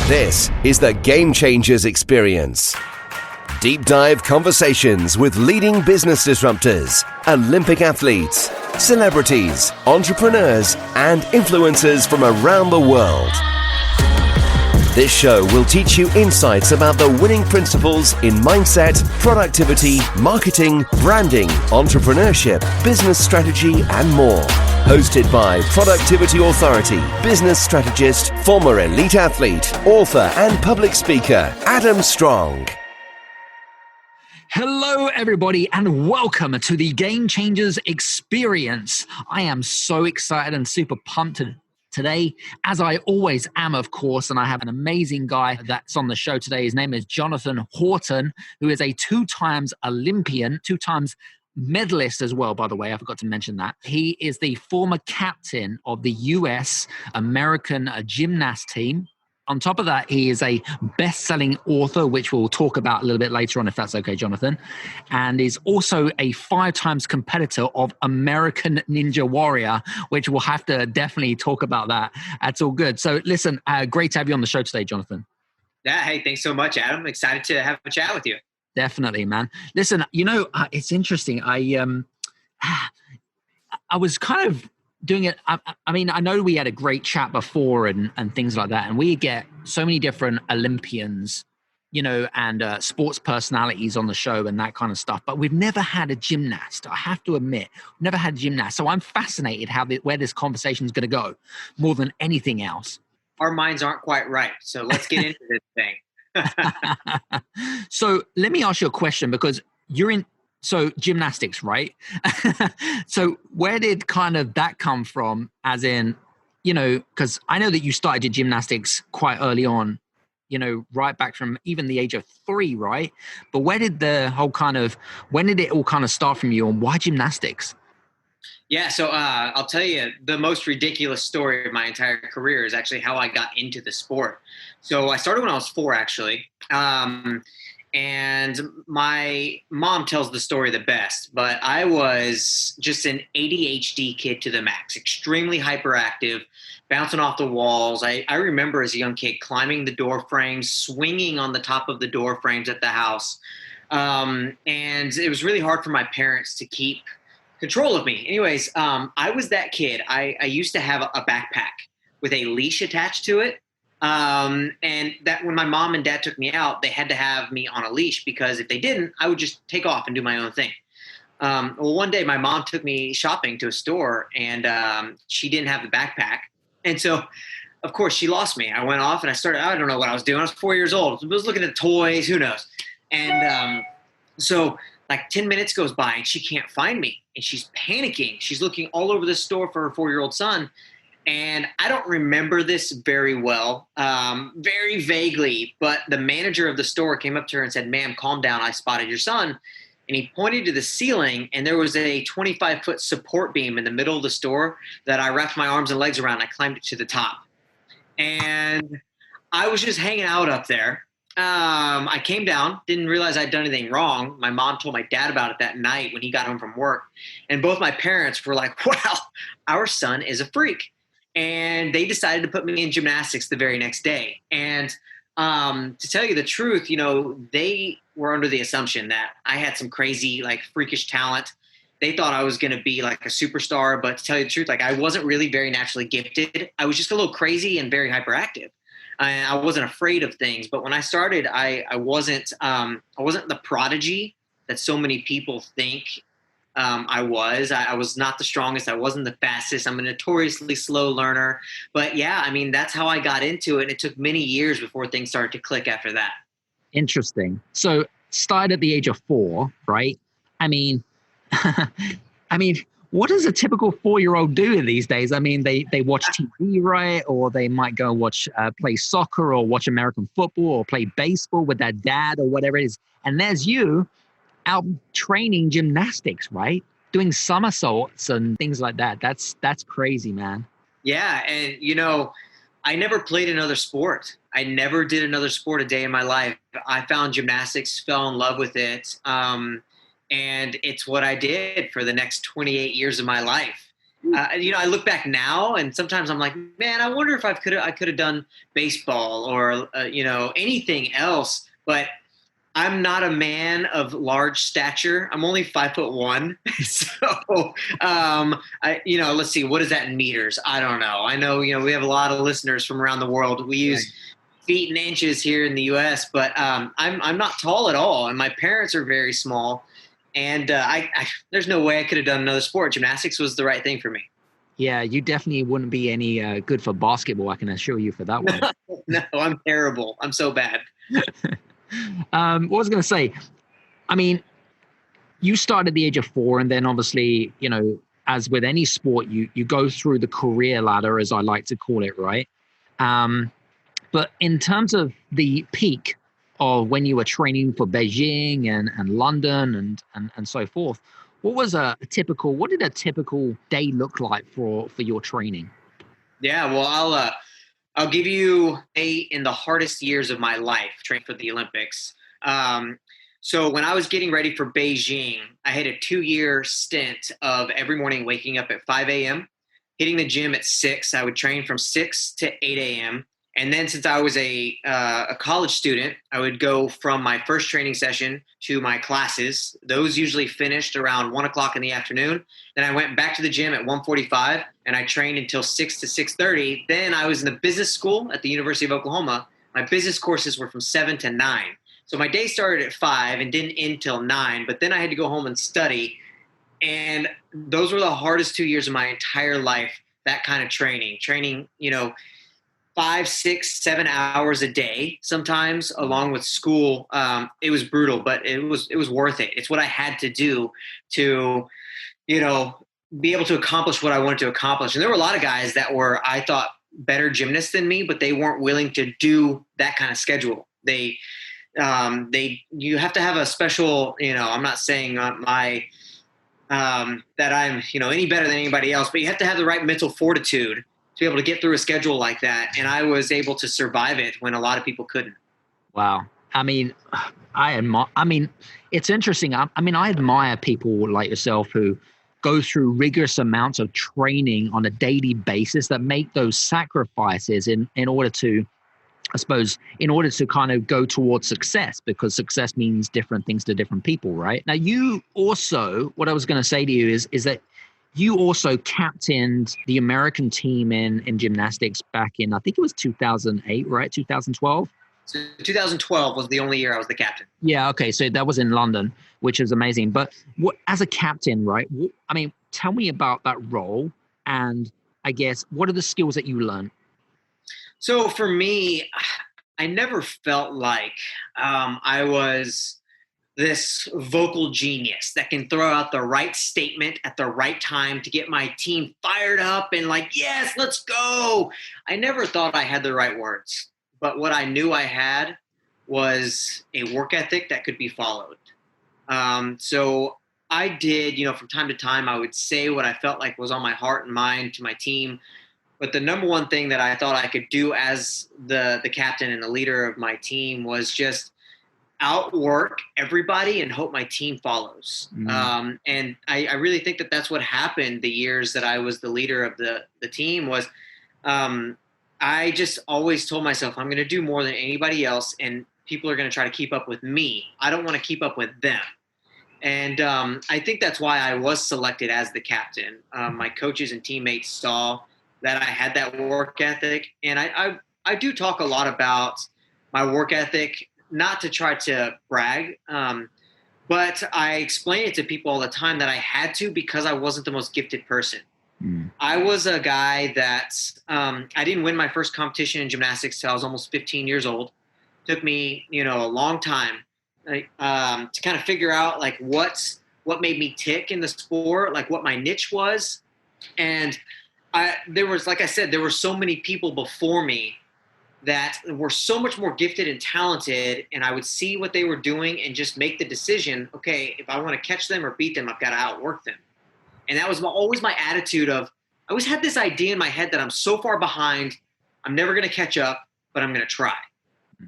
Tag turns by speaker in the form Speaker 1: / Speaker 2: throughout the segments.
Speaker 1: This is the Game Changers Experience. Deep dive conversations with leading business disruptors, Olympic athletes, celebrities, entrepreneurs, and influencers from around the world. This show will teach you insights about the winning principles in mindset, productivity, marketing, branding, entrepreneurship, business strategy, and more. Hosted by productivity authority, business strategist, former elite athlete, author, and public speaker, Adam Strong.
Speaker 2: Hello, everybody, and welcome to the Game Changers Experience. I am so excited and super pumped today, as I always am, of course, and I have an amazing guy that's on the show today. His name is Jonathan Horton, who is a two-times Olympian, two-times medalist as well, by the way. I forgot to mention that. He is the former captain of the US American gymnast team. On top of that, he is a best-selling author, which we'll talk about a little bit later on, if that's okay, Jonathan. And is also a 5-times competitor of American Ninja Warrior, which we'll have to definitely talk about that. That's all good. So listen, great to have you on the show today, Jonathan.
Speaker 3: Yeah, hey, thanks so much, Adam. Excited to have a chat with you.
Speaker 2: Definitely, man. Listen, it's interesting. I was kind of doing it. I mean, I know we had a great chat before and things like that. And we get so many different Olympians, and sports personalities on the show and that kind of stuff. But we've never had a gymnast. I have to admit, never had a gymnast. So I'm fascinated where this conversation is going to go more than anything else.
Speaker 3: Our minds aren't quite right. So let's get into this thing.
Speaker 2: So let me ask you a question, because you're in gymnastics, right? So where did kind of that come from, as in, because I know that you started your gymnastics quite early on, right back from even the age of 3, right? But when did it all kind of start from you, and why gymnastics?
Speaker 3: Yeah, so I'll tell you, the most ridiculous story of my entire career is actually how I got into the sport. So I started when I was 4, actually. And my mom tells the story the best, but I was just an ADHD kid to the max, extremely hyperactive, bouncing off the walls. I remember as a young kid climbing the door frames, swinging on the top of the door frames at the house. And it was really hard for my parents to keep control of me. Anyways, I was that kid. I used to have a backpack with a leash attached to it. And that when my mom and dad took me out, they had to have me on a leash, because if they didn't, I would just take off and do my own thing. Well, one day my mom took me shopping to a store, and she didn't have the backpack. And so, of course, she lost me. I went off and I don't know what I was doing. I was 4 years old. I was looking at toys, who knows? And so like 10 minutes goes by and she can't find me, and she's panicking. She's looking all over the store for her 4-year-old son. And I don't remember this very well, very vaguely, but the manager of the store came up to her and said, "Ma'am, calm down. I spotted your son." And he pointed to the ceiling, and there was a 25-foot support beam in the middle of the store that I wrapped my arms and legs around. I climbed it to the top. And I was just hanging out up there. I came down, didn't realize I'd done anything wrong. My mom told my dad about it that night when he got home from work. And both my parents were like, "Wow, our son is a freak." And they decided to put me in gymnastics the very next day. And to tell you the truth, they were under the assumption that I had some crazy, freakish talent. They thought I was going to be like a superstar. But to tell you the truth, I wasn't really very naturally gifted. I was just a little crazy and very hyperactive. I wasn't afraid of things. But when I started, I wasn't the prodigy that so many people think I was not the strongest. I wasn't the fastest. I'm a notoriously slow learner. But yeah, I mean, that's how I got into it. And it took many years before things started to click after that.
Speaker 2: Interesting. So started at the age of 4, right? I mean, what does a typical 4-year-old do these days? I mean, they watch TV, right? Or they might go watch, play soccer, or watch American football, or play baseball with their dad, or whatever it is. And there's you out training gymnastics, right? Doing somersaults and things like that. That's crazy, man.
Speaker 3: Yeah. And, I never played another sport. I never did another sport a day in my life. I found gymnastics, fell in love with it. And it's what I did for the next 28 years of my life. I look back now and sometimes I'm like, man, I wonder if I could have done baseball or, anything else, but I'm not a man of large stature. I'm only 5'1". So, let's see, what is that in meters? I don't know. I know, we have a lot of listeners from around the world. We use feet and inches here in the US, but I'm not tall at all. And my parents are very small. And there's no way I could have done another sport. Gymnastics was the right thing for me.
Speaker 2: Yeah, you definitely wouldn't be any good for basketball. I can assure you for that one.
Speaker 3: No, I'm terrible. I'm so bad.
Speaker 2: What was I going to say? I mean, you started at the age of 4, and then obviously, as with any sport, you go through the career ladder, as I like to call it, right? But in terms of the peak of when you were training for Beijing and London and so forth, what did a typical day look like for your training?
Speaker 3: Yeah, well, I'll give you in the hardest years of my life training for the Olympics. So when I was getting ready for Beijing, I had a 2-year stint of every morning waking up at 5 a.m., hitting the gym at 6. I would train from 6 to 8 a.m. And then since I was a college student, I would go from my first training session to my classes. Those usually finished around 1 o'clock in the afternoon. Then I went back to the gym at 1:45 and I trained until 6 to 6:30. Then I was in the business school at the University of Oklahoma. My business courses were from 7 to 9. So my day started at 5 and didn't end till 9, but then I had to go home and study. And those were the hardest 2 years of my entire life, that kind of training, 5, 6, 7 hours a day, sometimes along with school. It was brutal, but it was worth it. It's what I had to do to, be able to accomplish what I wanted to accomplish. And there were a lot of guys that were, I thought, better gymnasts than me, but they weren't willing to do that kind of schedule. You have to have a special, I'm not saying that I'm, any better than anybody else, but you have to have the right mental fortitude to be able to get through a schedule like that. And I was able to survive it when a lot of people couldn't.
Speaker 2: Wow. I mean, it's interesting. I admire people like yourself who go through rigorous amounts of training on a daily basis that make those sacrifices in order to, I suppose, in order to kind of go towards success, because success means different things to different people, right? Now, you also, what I was going to say to you is that you also captained the American team in gymnastics back in, I think it was 2008, right? 2012?
Speaker 3: So 2012 was the only year I was the captain.
Speaker 2: Yeah, okay. So that was in London, which is amazing. But as a captain, right? Tell me about that role. And I guess, what are the skills that you learned?
Speaker 3: So for me, I never felt like I was this vocal genius that can throw out the right statement at the right time to get my team fired up and like, yes, let's go. I never thought I had the right words, but what I knew I had was a work ethic that could be followed. So I did, from time to time, I would say what I felt like was on my heart and mind to my team. But the number one thing that I thought I could do as the captain and the leader of my team was just outwork everybody and hope my team follows. And I really think that that's what happened the years that I was the leader of the team was I just always told myself I'm going to do more than anybody else, and people are going to try to keep up with me. I don't want to keep up with them. And I think that's why I was selected as the captain. My coaches and teammates saw that I had that work ethic. And I do talk a lot about my work ethic, not to try to brag, but I explain it to people all the time that I had to because I wasn't the most gifted person. I was a guy that I didn't win my first competition in gymnastics till I was almost 15 years old. Took me, a long time to kind of figure out like what made me tick in the sport, like what my niche was. And there was, like I said, there were so many people before me that were so much more gifted and talented, and I would see what they were doing and just make the decision, okay, if I want to catch them or beat them, I've got to outwork them. And that was always my attitude of, I always had this idea in my head that I'm so far behind, I'm never going to catch up, but I'm going to try.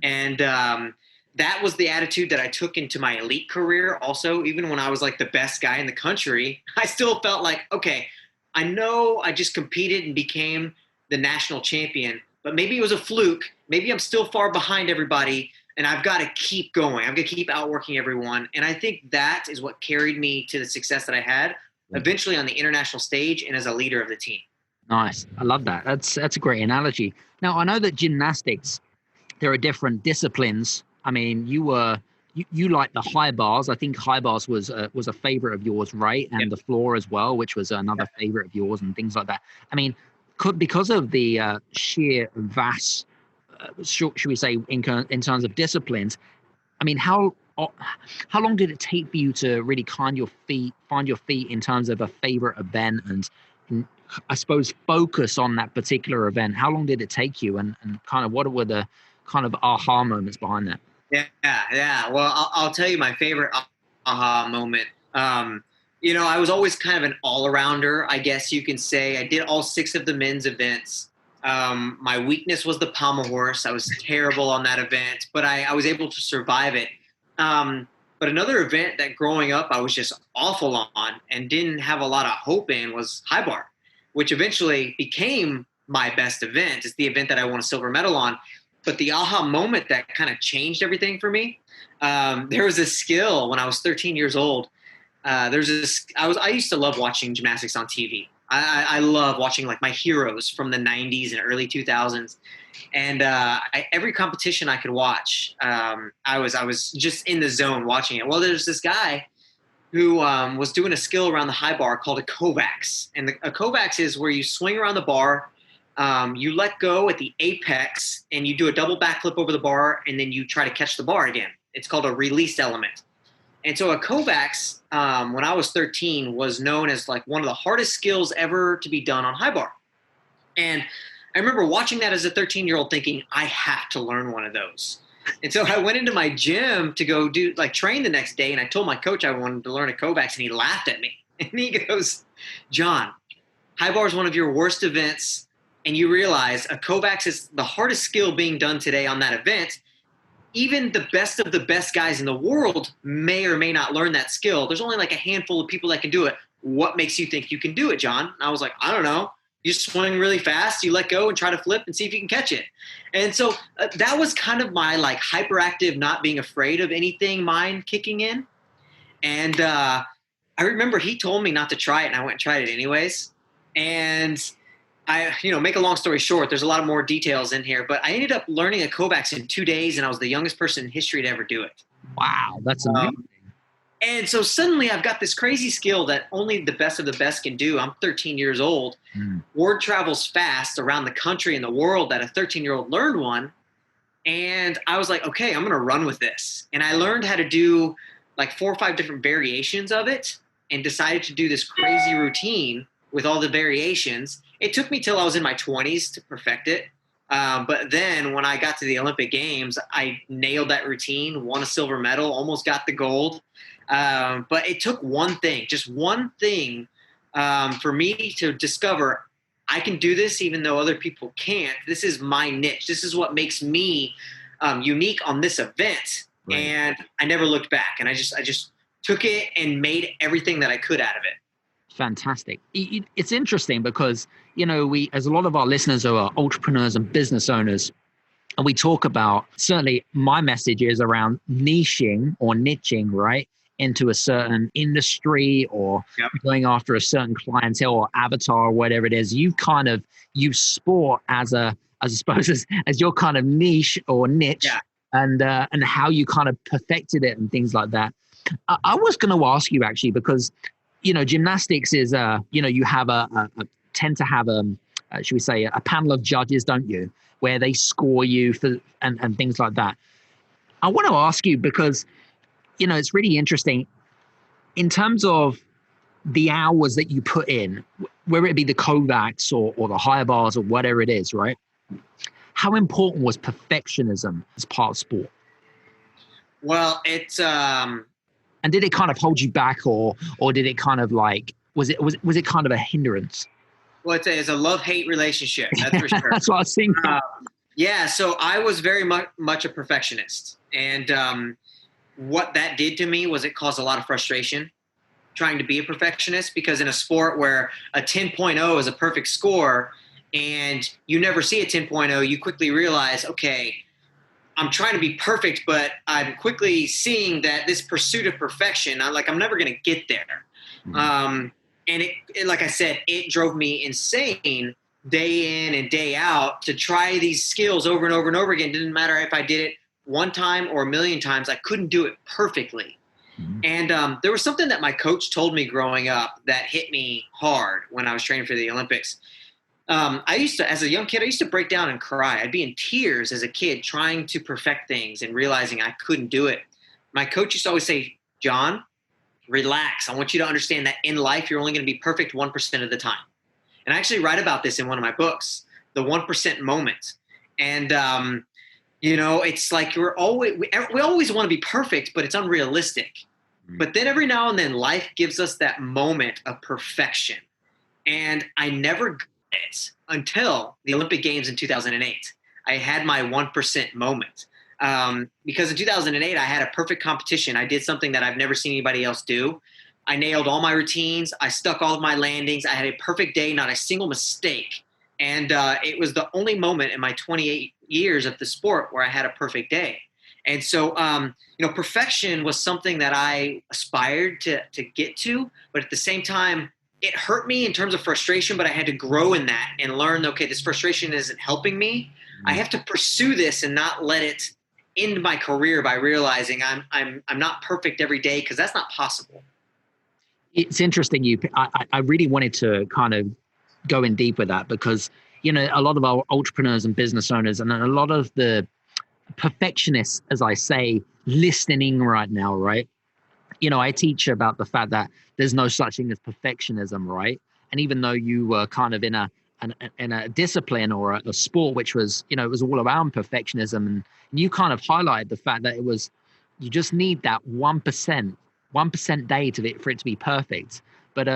Speaker 3: And that was the attitude that I took into my elite career also. Even when I was like the best guy in the country, I still felt like, okay, I know I just competed and became the national champion, but maybe it was a fluke. Maybe I'm still far behind everybody, and I've got to keep going. I've got to keep outworking everyone. And I think that is what carried me to the success that I had eventually on the international stage and as a leader of the team.
Speaker 2: Nice. I love that. That's a great analogy. Now, I know that gymnastics, there are different disciplines. I mean, you like the high bars. I think high bars was a favorite of yours, right? And the floor as well, which was another favorite of yours, and things like that. I mean, because of the sheer vast, should we say, in terms of disciplines, I mean, how long did it take for you to really find your feet in terms of a favorite event and I suppose focus on that particular event? How long did it take you, and kind of what were the kind of aha moments behind that?
Speaker 3: Yeah. Well, I'll tell you my favorite aha moment. I was always kind of an all-arounder, I guess you can say. I did all 6 of the men's events. My weakness was the pommel horse. I was terrible on that event, but I was able to survive it. But another event that growing up I was just awful on and didn't have a lot of hope in was high bar, which eventually became my best event. It's the event that I won a silver medal on. But the aha moment that kind of changed everything for me, there was a skill when I was 13 years old. I used to love watching gymnastics on TV. I love watching like my heroes from the 90s and early 2000s. And every competition I could watch, I was just in the zone watching it. Well, there's this guy who was doing a skill around the high bar called a Kovacs. And a Kovacs is where you swing around the bar, you let go at the apex, and you do a double backflip over the bar, and then you try to catch the bar again. It's called a released element. And so a Kovacs, when I was 13, was known as like one of the hardest skills ever to be done on high bar. And I remember watching that as a 13-year-old thinking, I have to learn one of those. And so I went into my gym to go train the next day, and I told my coach I wanted to learn a Kovacs, and he laughed at me. And he goes, John, high bar is one of your worst events, and you realize a Kovacs is the hardest skill being done today on that event. Even the best of the best guys in the world may or may not learn that skill. There's only like a handful of people that can do it. What makes you think you can do it, John? And I was like, I don't know. You swing really fast, you let go and try to flip and see if you can catch it. And so that was kind of my like hyperactive, not being afraid of anything mind kicking in. And I remember he told me not to try it, and I went and tried it anyways. And make a long story short, there's a lot of more details in here, but I ended up learning a Kovacs in 2 days, and I was the youngest person in history to ever do it.
Speaker 2: Wow, that's amazing.
Speaker 3: And so suddenly I've got this crazy skill that only the best of the best can do. I'm 13 years old. Word travels fast around the country and the world that a 13-year-old learned one. And I was like, okay, I'm going to run with this. And I learned how to do like 4 or 5 different variations of it and decided to do this crazy routine with all the variations. It took me till I was in my 20s to perfect it. But then when I got to the Olympic Games, I nailed that routine, won a silver medal, almost got the gold. But it took just one thing, for me to discover I can do this even though other people can't. This is my niche. This is what makes me unique on this event. Right. And I never looked back. And I just took it and made everything that I could out of it.
Speaker 2: Fantastic. It's interesting because, we, as a lot of our listeners are entrepreneurs and business owners, and we talk about, certainly my message is around niching, right, into a certain industry or going after a certain clientele or avatar or whatever it is. You kind of use sport as your kind of niche or niche, and how you kind of perfected it and things like that. I was going to ask you actually, because gymnastics is, you have tend to have should we say a panel of judges, don't you, where they score you for and things like that. I want to ask you because, it's really interesting in terms of the hours that you put in, whether it be the Kovacs or the high bars or whatever it is, right? How important was perfectionism as part of sport?
Speaker 3: Well, it's
Speaker 2: and did it kind of hold you back, or did it kind of like was it kind of a hindrance?
Speaker 3: Well, it's a love-hate relationship. That's for sure.
Speaker 2: That's what I was thinking.
Speaker 3: So I was very much a perfectionist, and what that did to me was it caused a lot of frustration. trying to be a perfectionist, because in a sport where a 10.0 is a perfect score and you never see a 10.0, you quickly realize, okay, I'm trying to be perfect, but I'm quickly seeing that this pursuit of perfection, I'm never going to get there. And it, like I said, it drove me insane day in and day out to try these skills over and over and over again. It didn't matter if I did it one time or a million times, I couldn't do it perfectly. And there was something that my coach told me growing up that hit me hard when I was training for the Olympics. As a young kid, I used to break down and cry. I'd be in tears as a kid trying to perfect things and realizing I couldn't do it. My coach used to always say, John, relax. I want you to understand that in life, you're only going to be perfect 1% of the time. And I actually write about this in one of my books, the 1% moment. And, it's like we always want to be perfect, but it's unrealistic. But then every now and then life gives us that moment of perfection. And I never got it until the Olympic Games in 2008. I had my 1% moment. Because in 2008, I had a perfect competition. I did something that I've never seen anybody else do. I nailed all my routines. I stuck all of my landings. I had a perfect day, not a single mistake. And it was the only moment in my 28 years of the sport where I had a perfect day. And so, perfection was something that I aspired to get to. But at the same time, it hurt me in terms of frustration, but I had to grow in that and learn, okay, this frustration isn't helping me. I have to pursue this and not let it end my career by realizing I'm not perfect every day, because that's not possible.
Speaker 2: It's interesting. I really wanted to kind of go in deep with that, because, a lot of our entrepreneurs and business owners and a lot of the perfectionists, as I say, listening right now, right? I teach about the fact that there's no such thing as perfectionism, right? And even though you were kind of in a discipline or a sport, which was, it was all around perfectionism, and you kind of highlighted the fact that you just need that 1% day for it to be perfect. But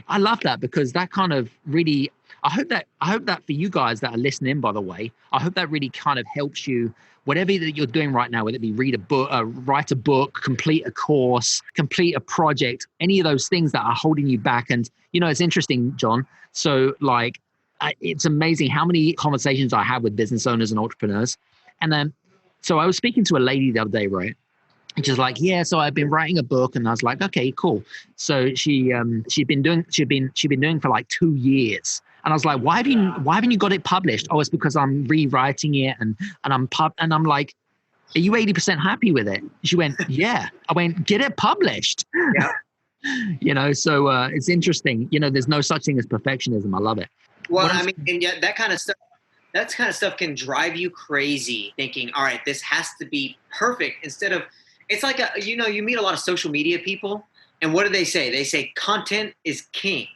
Speaker 2: I love that, because that kind of really, I hope that for you guys that are listening, by the way, I hope that really kind of helps you, whatever that you're doing right now, whether it be read a book, write a book, complete a course, complete a project, any of those things that are holding you back. And, it's interesting, John. So it's amazing how many conversations I have with business owners and entrepreneurs. And then, so I was speaking to a lady the other day, right? And she's like, yeah, so I've been writing a book. And I was like, okay, cool. So she'd been doing for like 2 years. And I was like, why haven't you got it published? Oh, it's because I'm rewriting it and I'm like, are you 80% happy with it? She went, yeah. I went, get it published. Yeah. So it's interesting. There's no such thing as perfectionism. I love it.
Speaker 3: Well, and yet that kind of stuff can drive you crazy, thinking, all right, this has to be perfect, instead of, it's like you meet a lot of social media people, and what do they say? They say content is king.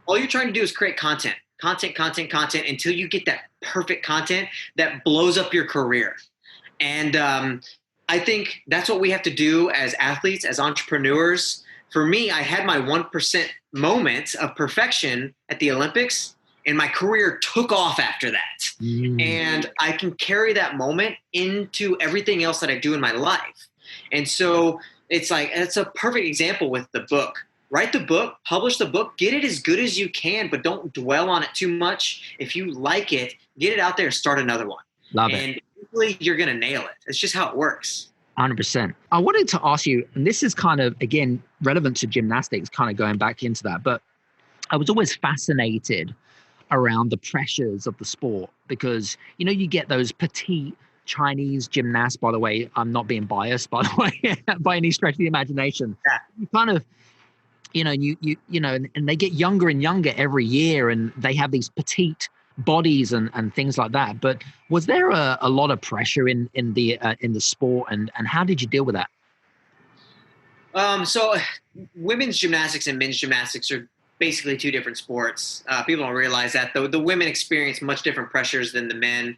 Speaker 3: All you're trying to do is create content until you get that perfect content that blows up your career. And I think that's what we have to do as athletes, as entrepreneurs. For me, I had my 1% moment of perfection at the Olympics, and my career took off after that. And I can carry that moment into everything else that I do in my life. And so it's a perfect example with the book. Write the book, publish the book, get it as good as you can, but don't dwell on it too much. If you like it, get it out there and start another one.
Speaker 2: Love it.
Speaker 3: And hopefully you're going to nail it. It's just how it works.
Speaker 2: 100%. I wanted to ask you, and this is kind of, again, relevant to gymnastics, kind of going back into that, but I was always fascinated around the pressures of the sport, because, you get those petite Chinese gymnasts, by the way, I'm not being biased, by the way, by any stretch of the imagination. Yeah. You kind of, and they get younger and younger every year, and they have these petite bodies and things like that. But was there a lot of pressure in the sport, and how did you deal with that?
Speaker 3: So women's gymnastics and men's gymnastics are basically two different sports. People don't realize that, though. The women experience much different pressures than the men.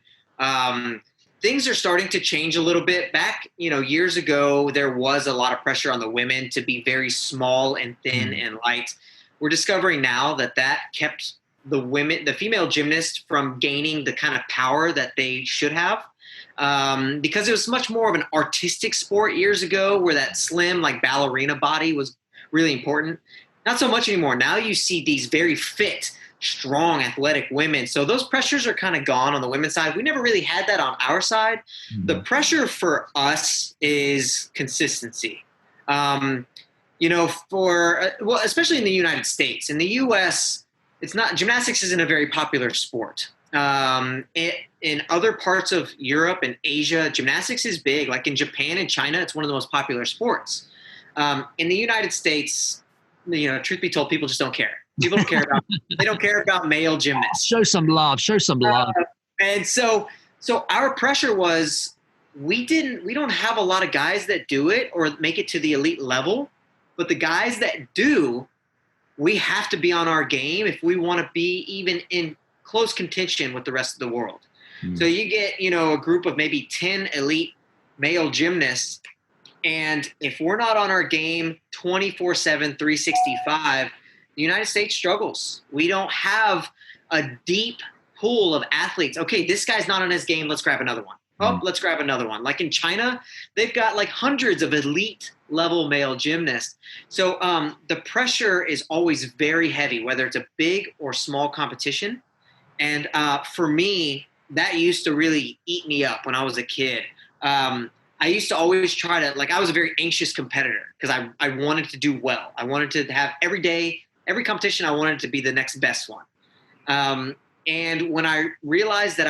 Speaker 3: Things are starting to change a little bit. Back, years ago, there was a lot of pressure on the women to be very small and thin and light. We're discovering now that kept the female gymnasts from gaining the kind of power that they should have. Because it was much more of an artistic sport years ago, where that slim, like ballerina body was really important. Not so much anymore. Now you see these very fit, strong, athletic women. So those pressures are kind of gone on the women's side. We never really had that on our side. The pressure for us is consistency. Especially in the United States. In the U.S., gymnastics isn't a very popular sport. In other parts of Europe and Asia, gymnastics is big. Like in Japan and China, it's one of the most popular sports. In the United States, truth be told, people just don't care. People don't care about. They don't care about male gymnasts.
Speaker 2: Show some love. Show some love.
Speaker 3: And so our pressure was we don't have a lot of guys that do it or make it to the elite level, but the guys that do, we have to be on our game if we want to be even in close contention with the rest of the world. So you get, a group of maybe 10 elite male gymnasts, and if we're not on our game 24/7, 365, the United States struggles. We don't have a deep pool of athletes. Okay, this guy's not on his game. Let's grab another one. Oh, let's grab another one. Like in China, they've got like hundreds of elite level male gymnasts. So the pressure is always very heavy, whether it's a big or small competition. And for me, that used to really eat me up when I was a kid. I used to always try to, I was a very anxious competitor because I wanted to do well. I wanted to have every competition, I wanted to be the next best one. And when I realized that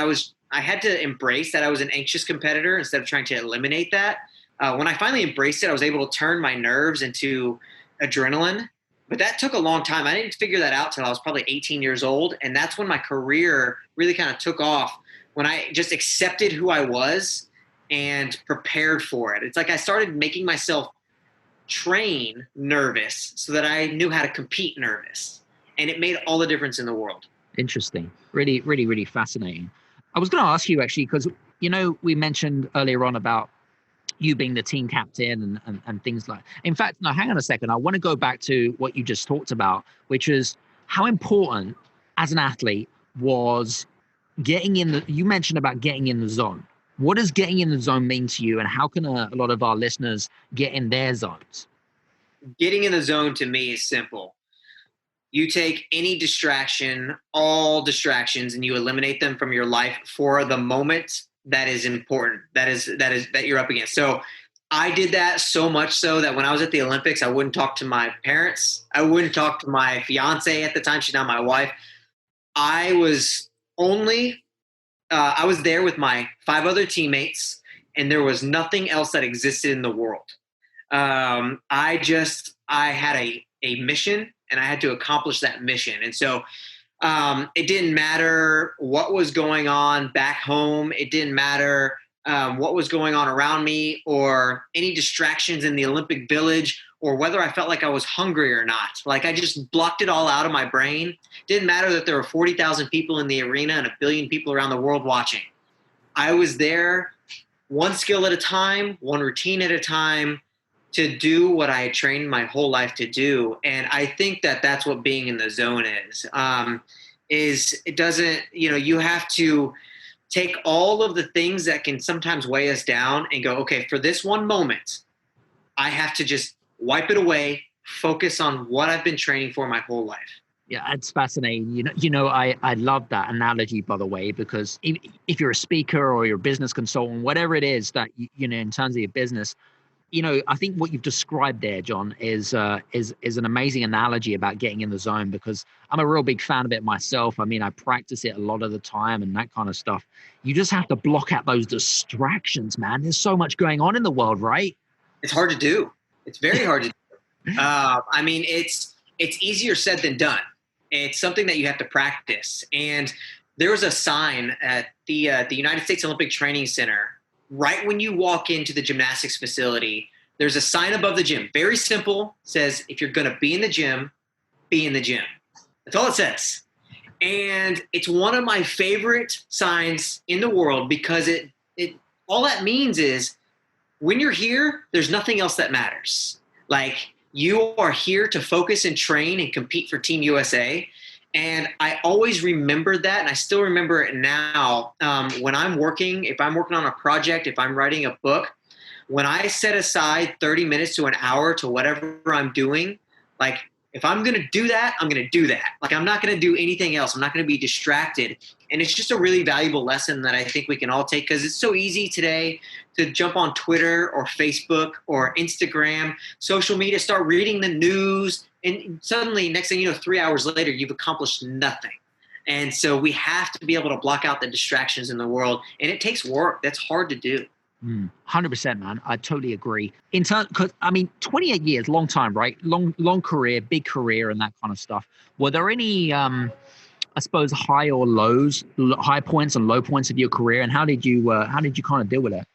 Speaker 3: I had to embrace that I was an anxious competitor instead of trying to eliminate that. When I finally embraced it, I was able to turn my nerves into adrenaline. But that took a long time. I didn't figure that out till I was probably 18 years old. And that's when my career really kind of took off, when I just accepted who I was and prepared for it. It's like I started making myself train nervous so that I knew how to compete nervous. And it made all the difference in the world.
Speaker 2: Interesting. Really, really, really fascinating. I was going to ask you actually, because, we mentioned earlier on about you being the team captain and things like, in fact, no, hang on a second. I want to go back to what you just talked about, which is how important as an athlete was you mentioned about getting in the zone. What does getting in the zone mean to you, and how can a lot of our listeners get in their zones?
Speaker 3: Getting in the zone to me is simple. You take any distraction, all distractions, and you eliminate them from your life for the moment that is important, that you're up against. So I did that so much so that when I was at the Olympics, I wouldn't talk to my parents. I wouldn't talk to my fiance at the time. She's now my wife. I was there with my 5 other teammates, and there was nothing else that existed in the world. I had a mission, and I had to accomplish that mission. And so it didn't matter what was going on back home. It didn't matter what was going on around me or any distractions in the Olympic Village or whether I felt like I was hungry or not. Like I just blocked it all out of my brain. Didn't matter that there were 40,000 people in the arena and 1 billion people around the world watching. I was there one skill at a time, one routine at a time, to do what I had trained my whole life to do. And I think that that's what being in the zone is it doesn't, you have to take all of the things that can sometimes weigh us down and go, okay, for this one moment, I have to just wipe it away, focus on what I've been training for my whole life.
Speaker 2: Yeah, it's fascinating. I love that analogy, by the way, because if you're a speaker or you're a business consultant, whatever it is that, in terms of your business, I think what you've described there, John, is an amazing analogy about getting in the zone, because I'm a real big fan of it myself. I mean, I practice it a lot of the time and that kind of stuff. You just have to block out those distractions, man. There's so much going on in the world, right?
Speaker 3: It's hard to do. It's very hard to do. I mean, it's easier said than done. It's something that you have to practice. And there was a sign at the United States Olympic Training Center. Right when you walk into the gymnastics facility, there's a sign above the gym. Very simple. Says, if you're going to be in the gym, be in the gym. That's all it says. And it's one of my favorite signs in the world, because it all that means is when you're here, there's nothing else that matters. Like, you are here to focus and train and compete for Team USA. And I always remembered that, and I still remember it now. When I'm working, if I'm working on a project, if I'm writing a book, when I set aside 30 minutes to an hour to whatever I'm doing, Like, if I'm going to do that, I'm going to do that. Like, I'm not going to do anything else. I'm not going to be distracted. And it's just a really valuable lesson that I think we can all take, because it's so easy today to jump on Twitter or Facebook or Instagram, social media, start reading the news. And suddenly, next thing you know, 3 hours later, you've accomplished nothing. And so we have to be able to block out the distractions in the world. And it takes work. That's hard to do.
Speaker 2: 100%, man. I totally agree. In turn, because 28 years, long time, right? Long career, big career, and that kind of stuff. Were there any, I suppose, high or lows, high points and low points of your career, and how did you kind of deal with it?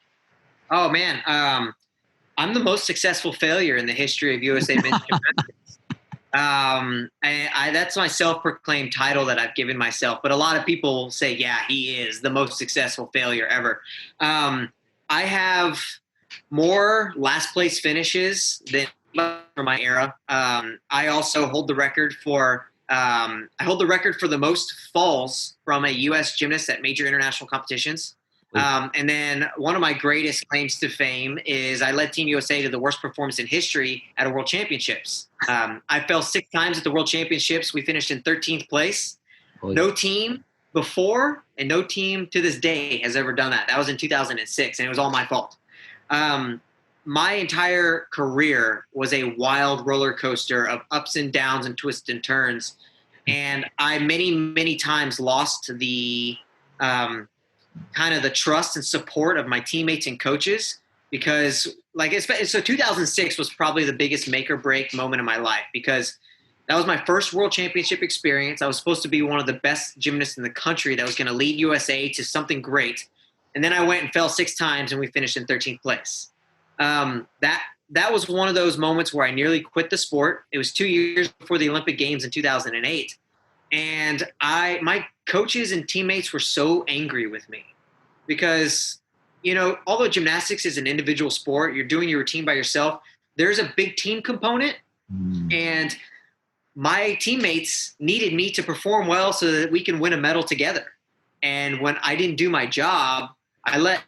Speaker 3: Oh man, I'm the most successful failure in the history of USA men's gymnastics. That's my self-proclaimed title that I've given myself. But a lot of people say, yeah, he is the most successful failure ever. I have more last place finishes than for my era. I also hold the record for the most falls from a U.S. gymnast at major international competitions. And then one of my greatest claims to fame is I led Team USA to the worst performance in history at a World Championships. I fell 6 times at the World Championships. We finished in 13th place. No team before and no team to this day has ever done that. That was in 2006, and it was all my fault. My entire career was a wild roller coaster of ups and downs and twists and turns. And I many, many times lost the kind of the trust and support of my teammates and coaches, because so 2006 was probably the biggest make or break moment of my life, because that was my first World Championship experience. I was supposed to be one of the best gymnasts in the country that was going to lead USA to something great. And then I went and fell 6 times, and we finished in 13th place. That was one of those moments where I nearly quit the sport. It was 2 years before the Olympic Games in 2008. And my coaches and teammates were so angry with me because, although gymnastics is an individual sport, you're doing your routine by yourself, there's a big team component. And my teammates needed me to perform well so that we can win a medal together. And when I didn't do my job, I let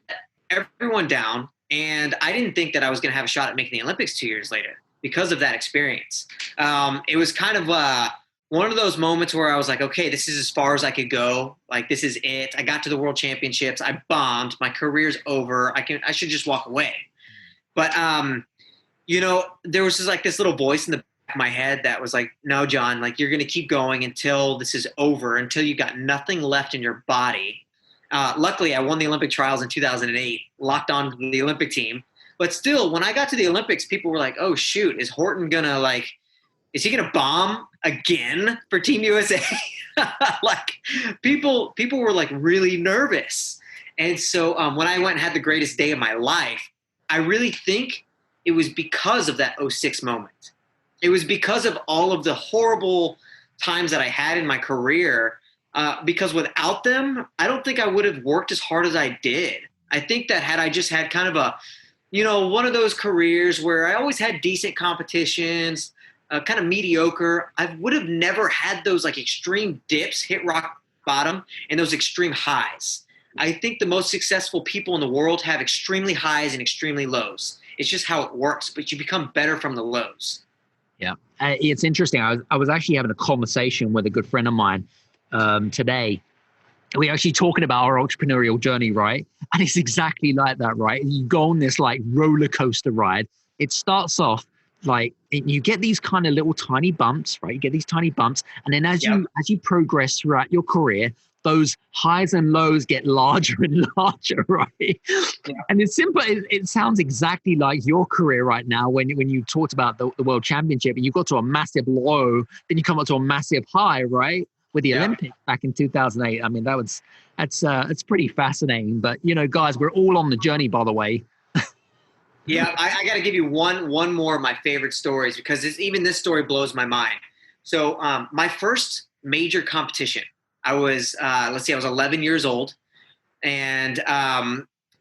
Speaker 3: everyone down. And I didn't think that I was going to have a shot at making the Olympics 2 years later because of that experience. It was kind of one of those moments where I was like, okay, this is as far as I could go. Like, this is it. I got to the World Championships. I bombed. My career's over. I should just walk away. But, there was just this little voice in the my head that was like, no, John, you're going to keep going until this is over, until you got nothing left in your body. Luckily, I won the Olympic trials in 2008, locked on to the Olympic team. But still, when I got to the Olympics, people were like, oh, shoot, is Horton going to is he going to bomb again for Team USA? People were really nervous. And so when I went and had the greatest day of my life, I really think it was because of that 06 moment. It was because of all of the horrible times that I had in my career, because without them, I don't think I would have worked as hard as I did. I think that had I just had kind of one of those careers where I always had decent competitions, kind of mediocre, I would have never had those extreme dips, hit rock bottom, and those extreme highs. I think the most successful people in the world have extremely highs and extremely lows. It's just how it works, but you become better from the lows.
Speaker 2: Yeah, it's interesting. I was actually having a conversation with a good friend of mine today. We're actually talking about our entrepreneurial journey, right? And it's exactly like that, right? You go on this roller coaster ride. It starts off you get these kind of little tiny bumps, right? You get these tiny bumps, and then as you progress throughout your career, those highs and lows get larger and larger, right? Yeah. And it's simple. It sounds exactly like your career right now when you talked about the World Championship and you got to a massive low, then you come up to a massive high, right? With the Olympics back in 2008. I mean, that's pretty fascinating. But, guys, we're all on the journey, by the way.
Speaker 3: Yeah, I got to give you one more of my favorite stories, because even this story blows my mind. So my first major competition, I was 11 years old, and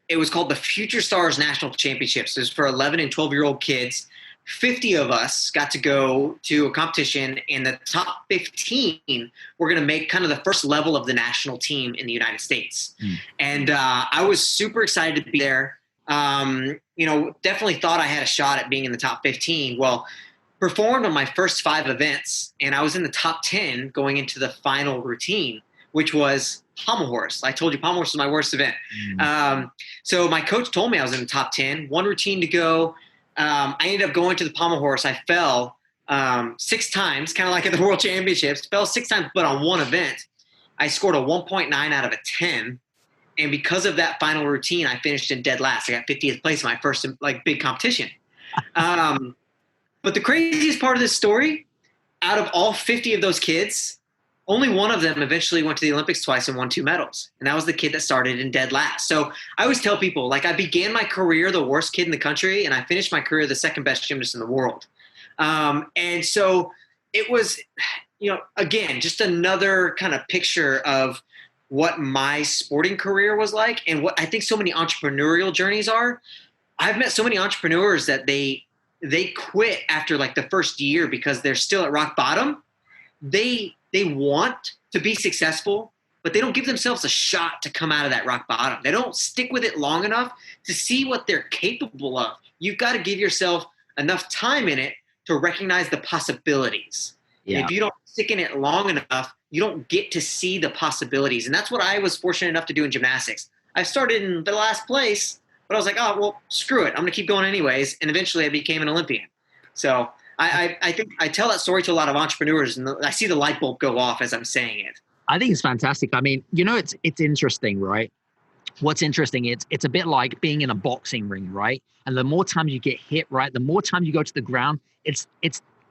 Speaker 3: it was called the Future Stars National Championships. It was for 11 and 12-year-old kids. 50 of us got to go to a competition, and the top 15 were going to make kind of the first level of the national team in the United States. And I was super excited to be there. Definitely thought I had a shot at being in the top 15. Well, performed on my first 5 events, and I was in the top 10 going into the final routine, which was pommel horse. I told you pommel horse was my worst event. So my coach told me I was in the top 10, one routine to go. I ended up going to the pommel horse. I fell 6 times, kind of like at the World Championships, fell 6 times, but on one event, I scored a 1.9 out of a 10. And because of that final routine, I finished in dead last. I got 50th place in my first big competition. But the craziest part of this story, out of all 50 of those kids, only one of them eventually went to the Olympics twice and won 2 medals. And that was the kid that started in dead last. So I always tell people, I began my career the worst kid in the country, and I finished my career the second best gymnast in the world. And so it was, again, just another kind of picture of what my sporting career was like and what I think so many entrepreneurial journeys are. I've met so many entrepreneurs that they quit after the first year because they're still at rock bottom. They want to be successful, but they don't give themselves a shot to come out of that rock bottom. They don't stick with it long enough to see what they're capable of. You've got to give yourself enough time in it to recognize the possibilities. Yeah. If you don't stick in it long enough, you don't get to see the possibilities. And that's what I was fortunate enough to do in gymnastics. I started in the last place, but I was like, oh, well, screw it. I'm going to keep going anyways. And eventually I became an Olympian. So I think I tell that story to a lot of entrepreneurs, and I see the light bulb go off as I'm saying it.
Speaker 2: I think it's fantastic. I mean, it's interesting, right? What's interesting, it's a bit like being in a boxing ring, right? And the more times you get hit, right, the more times you go to the ground, it's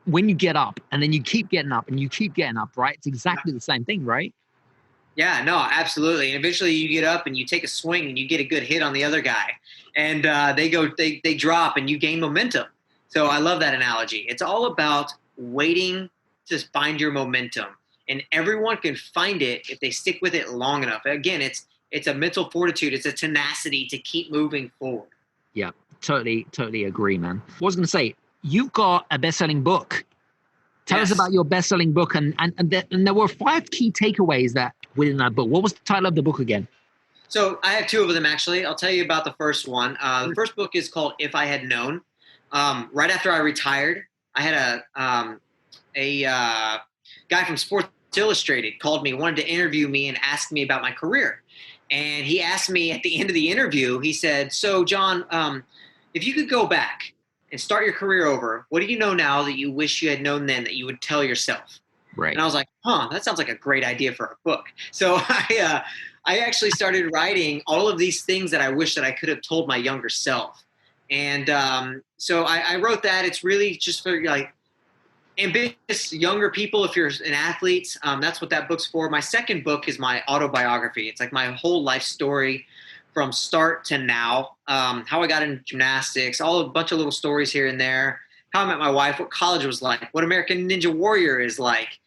Speaker 2: when you get up and then you keep getting up and you keep getting up, right? It's exactly the same thing, right?
Speaker 3: Yeah, no, absolutely. And eventually you get up and you take a swing and you get a good hit on the other guy, and they drop and you gain momentum. So I love that analogy. It's all about waiting to find your momentum, and everyone can find it if they stick with it long enough. Again, it's a mental fortitude. It's a tenacity to keep moving forward.
Speaker 2: Yeah, totally agree, man. I was going to say, you've got a best-selling book. Tell us about your best-selling book, and there were 5 key takeaways that within that book. What was the title of the book again?
Speaker 3: So I have 2 of them, actually. I'll tell you about the first one. The first book is called If I Had Known. Right after I retired, I had a guy from Sports Illustrated called me, wanted to interview me and ask me about my career. And he asked me at the end of the interview, he said, so John, if you could go back and start your career over, what do you know now that you wish you had known then that you would tell yourself?
Speaker 2: Right.
Speaker 3: And I was like, that sounds like a great idea for a book. So I actually started writing all of these things that I wish that I could have told my younger self. And so I wrote that. It's really just for ambitious younger people. If you're an athlete, that's what that book's for. My second book is my autobiography. It's like my whole life story from start to now, how I got into gymnastics, a bunch of little stories here and there, how I met my wife, what college was like, what American Ninja Warrior is like.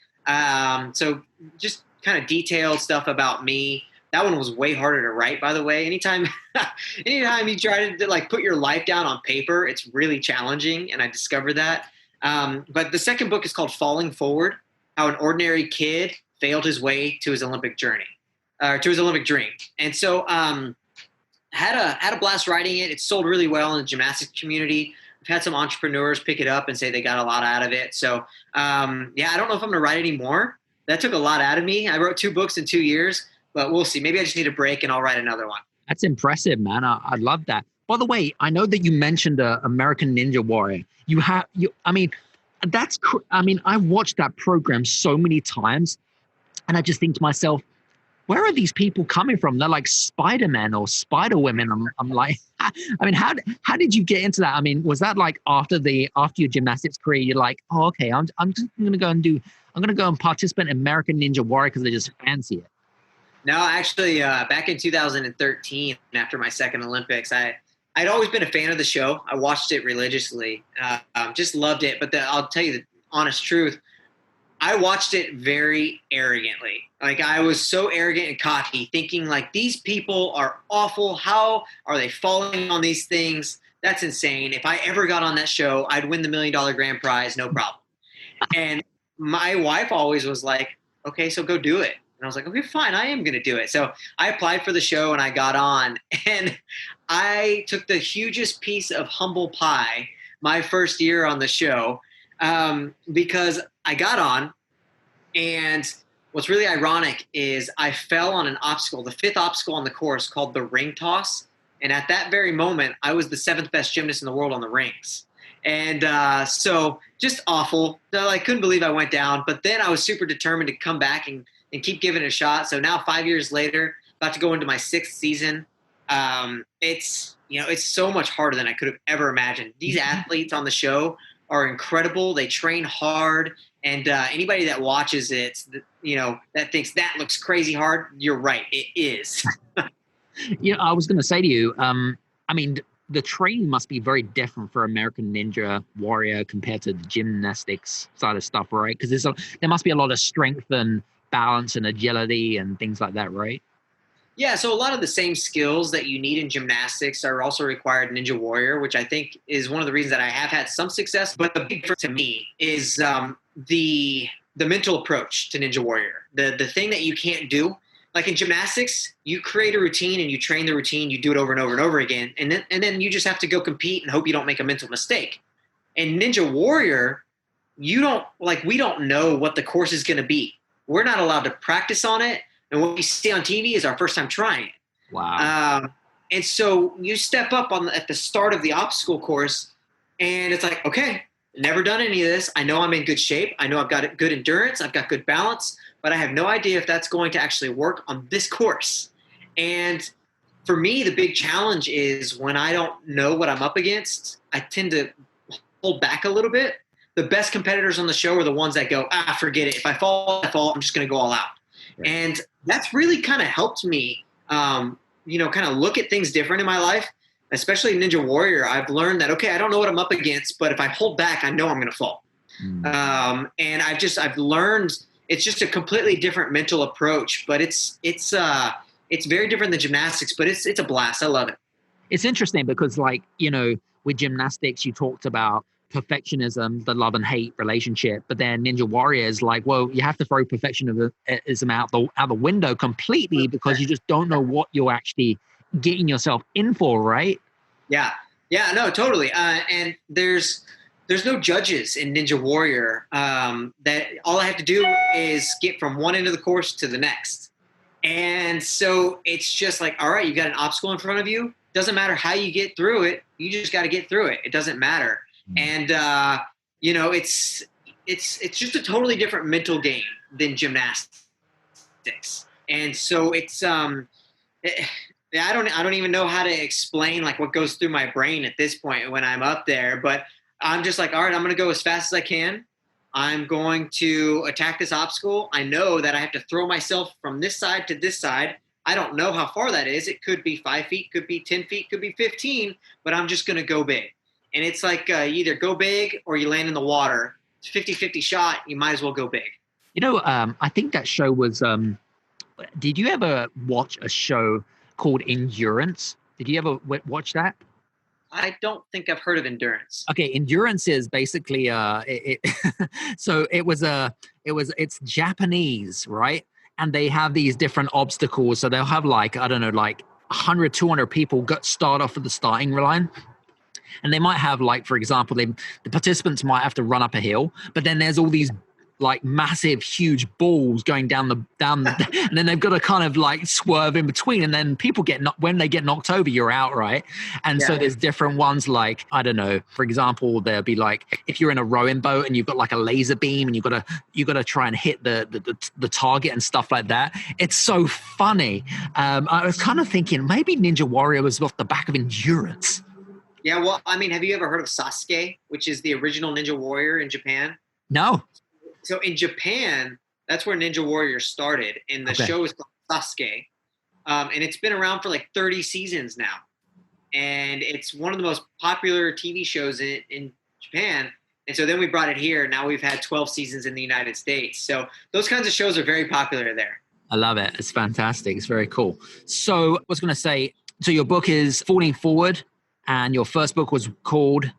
Speaker 3: So just kind of detailed stuff about me. That one was way harder to write, by the way. Anytime you try to put your life down on paper, it's really challenging, and I discovered that. But the second book is called Falling Forward: How an Ordinary Kid Failed His Way to His Olympic Journey, to his Olympic Dream. And so had a blast writing it. It sold really well in the gymnastics community. I've had some entrepreneurs pick it up and say they got a lot out of it. So I don't know if I'm going to write any more. That took a lot out of me. I wrote 2 books in 2 years. But we'll see. Maybe I just need a break and I'll write another one. That's
Speaker 2: impressive, man. I love that. By the way, I know that you mentioned American Ninja Warrior. I watched that program so many times, and I just think to myself, where are these people coming from? They're like Spider-Man or Spider-Women. I'm like, how did you get into that? I mean, was that like after your gymnastics career, you're like, oh, okay, I'm just going to go and participate in American Ninja Warrior because they just fancy it?
Speaker 3: No, actually, back in 2013, after my second Olympics, I'd always been a fan of the show. I watched it religiously, just loved it. But I'll tell you the honest truth. I watched it very arrogantly. I was so arrogant and cocky, thinking these people are awful. How are they falling on these things? That's insane. If I ever got on that show, I'd win the $1 million grand prize, no problem. And my wife always was like, okay, so go do it. And I was like, okay, fine, I am going to do it. So I applied for the show and I got on, and I took the hugest piece of humble pie my first year on the show. because I got on, and what's really ironic is I fell on an obstacle, the 5th obstacle on the course, called the ring toss. And at that very moment, I was the 7th best gymnast in the world on the rings. And so just awful. So I couldn't believe I went down. But then I was super determined to come back and keep giving it a shot. So now 5 years later, about to go into my 6th season. It's so much harder than I could have ever imagined. These athletes on the show are incredible. They train hard. And anybody that watches it, that thinks that looks crazy hard, you're right. It is.
Speaker 2: I was going to say to you, the training must be very different for American Ninja Warrior compared to the gymnastics side of stuff, right? Because there must be a lot of strength and balance and agility and things like that, right?
Speaker 3: Yeah, so a lot of the same skills that you need in gymnastics are also required in Ninja Warrior, which I think is one of the reasons that I have had some success. But the big difference to me is the mental approach to Ninja Warrior. The thing that you can't do, like in gymnastics, you create a routine and you train the routine, you do it over and over and over again, and then you just have to go compete and hope you don't make a mental mistake. In Ninja Warrior, we don't know what the course is going to be. We're not allowed to practice on it. And what we see on TV is our first time trying it.
Speaker 2: Wow.
Speaker 3: And so you step up at the start of the obstacle course, and it's like, okay, never done any of this. I know I'm in good shape. I know I've got good endurance. I've got good balance, but I have no idea if that's going to actually work on this course. And for me, the big challenge is when I don't know what I'm up against, I tend to hold back a little bit. The best competitors on the show are the ones that go, forget it. If I fall, I fall. I'm just going to go all out. Right. And that's really kind of helped me, kind of look at things different in my life, especially Ninja Warrior. I've learned that, okay, I don't know what I'm up against, but if I hold back, I know I'm going to fall. And I've learned it's just a completely different mental approach, but it's very different than gymnastics, but it's a blast. I love it.
Speaker 2: It's interesting because with gymnastics, you talked about perfectionism, the love and hate relationship, but then Ninja Warrior is like, well, you have to throw perfectionism out the window completely because you just don't know what you're actually getting yourself in for, right?
Speaker 3: Yeah, no, totally. And there's no judges in Ninja Warrior. That all I have to do is get from one end of the course to the next. And so it's just like, all right, you've got an obstacle in front of you. Doesn't matter how you get through it. You just got to get through it. It doesn't matter. And, it's just a totally different mental game than gymnastics. And so it's, I don't even know how to explain like what goes through my brain at this point when I'm up there, but I'm just like, all right, I'm going to go as fast as I can. I'm going to attack this obstacle. I know that I have to throw myself from this side to this side. I don't know how far that is. It could be 5 feet, could be 10 feet, could be 15, but I'm just going to go big. And it's like you either go big or you land in the water. It's 50-50 shot. You might as well go big.
Speaker 2: I think that show was, did you ever watch a show called Endurance? Did you ever watch that?
Speaker 3: I don't think I've heard of Endurance.
Speaker 2: Okay, Endurance is basically it's Japanese, right? And they have these different obstacles. So they'll have 100, 200 people start off at the starting line. And they might have, for example, the participants might have to run up a hill, but then there's all these massive, huge balls going down and then they've got to kind of swerve in between. And then people when they get knocked over, you're out, right? And so there's different ones I don't know, for example, there'll be if you're in a rowing boat and you've got a laser beam and you've got to try and hit the target and stuff like that. It's so funny. I was kind of thinking maybe Ninja Warrior was off the back of Endurance.
Speaker 3: Yeah, well, have you ever heard of Sasuke, which is the original Ninja Warrior in Japan?
Speaker 2: No.
Speaker 3: So in Japan, that's where Ninja Warrior started, and the show is called Sasuke. And it's been around for 30 seasons now. And it's one of the most popular TV shows in Japan. And so then we brought it here. Now we've had 12 seasons in the United States. So those kinds of shows are very popular there.
Speaker 2: I love it. It's fantastic. It's very cool. So I was going to say, your book is Falling Forward. And your first book was called?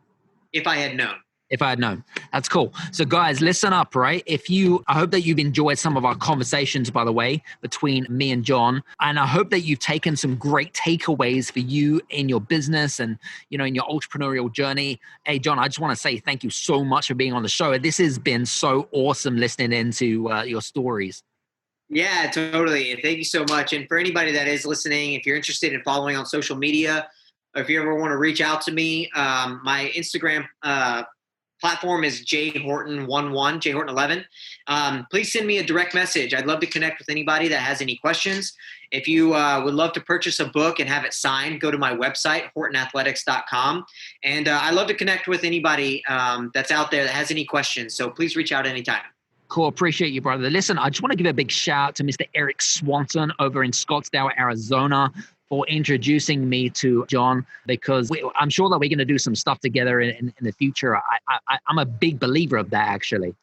Speaker 3: If I Had Known.
Speaker 2: if I had known. That's cool. So guys, listen up, right? I hope that you've enjoyed some of our conversations, by the way, between me and John. And I hope that you've taken some great takeaways for you in your business and, in your entrepreneurial journey. Hey, John, I just want to say thank you so much for being on the show. This has been so awesome listening into your stories.
Speaker 3: Yeah, totally. And thank you so much. And for anybody that is listening, if you're interested in following on social media, or if you ever want to reach out to me, my Instagram platform is jhorton11, jhorton11. Please send me a direct message. I'd love to connect with anybody that has any questions. If you would love to purchase a book and have it signed, go to my website, hortonathletics.com. And I love to connect with anybody that's out there that has any questions. So please reach out anytime.
Speaker 2: Cool. Appreciate you, brother. Listen, I just want to give a big shout out to Mr. Eric Swanson over in Scottsdale, Arizona, for introducing me to John, because I'm sure that we're going to do some stuff together in the future. I'm a big believer of that, actually.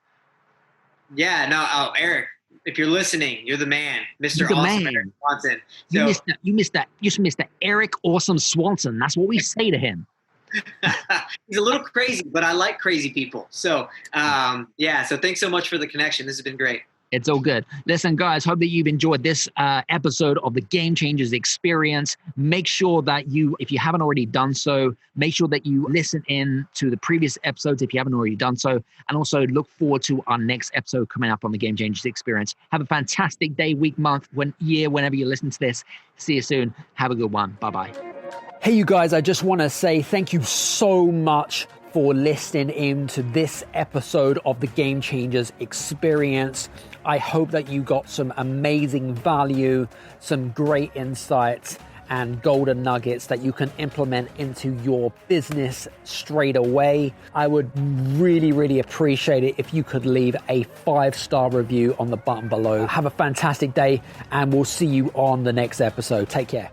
Speaker 3: Yeah, no, Eric, if you're lisening, you're the man, Mr. Awesome Eric Swanson. So,
Speaker 2: you missed that. Mr. Eric Awesome Swanson. That's what we say to him.
Speaker 3: He's a little crazy, but I like crazy people. So, so thanks so much for the connection. This has been great.
Speaker 2: It's all good. Listen, guys, hope that you've enjoyed this episode of the Game Changers Experience. Make sure that if you haven't already done so, make sure that you listen in to the previous episodes if you haven't already done so. And also look forward to our next episode coming up on the Game Changers Experience. Have a fantastic day, week, month, whenever you listen to this. See you soon. Have a good one. Bye-bye. Hey, you guys, I just want to say thank you so much for listening in to this episode of the Game Changers Experience. I hope that you got some amazing value, some great insights, and golden nuggets that you can implement into your business straight away. I would really, really appreciate it if you could leave a 5-star review on the button below. Have a fantastic day, and we'll see you on the next episode. Take care.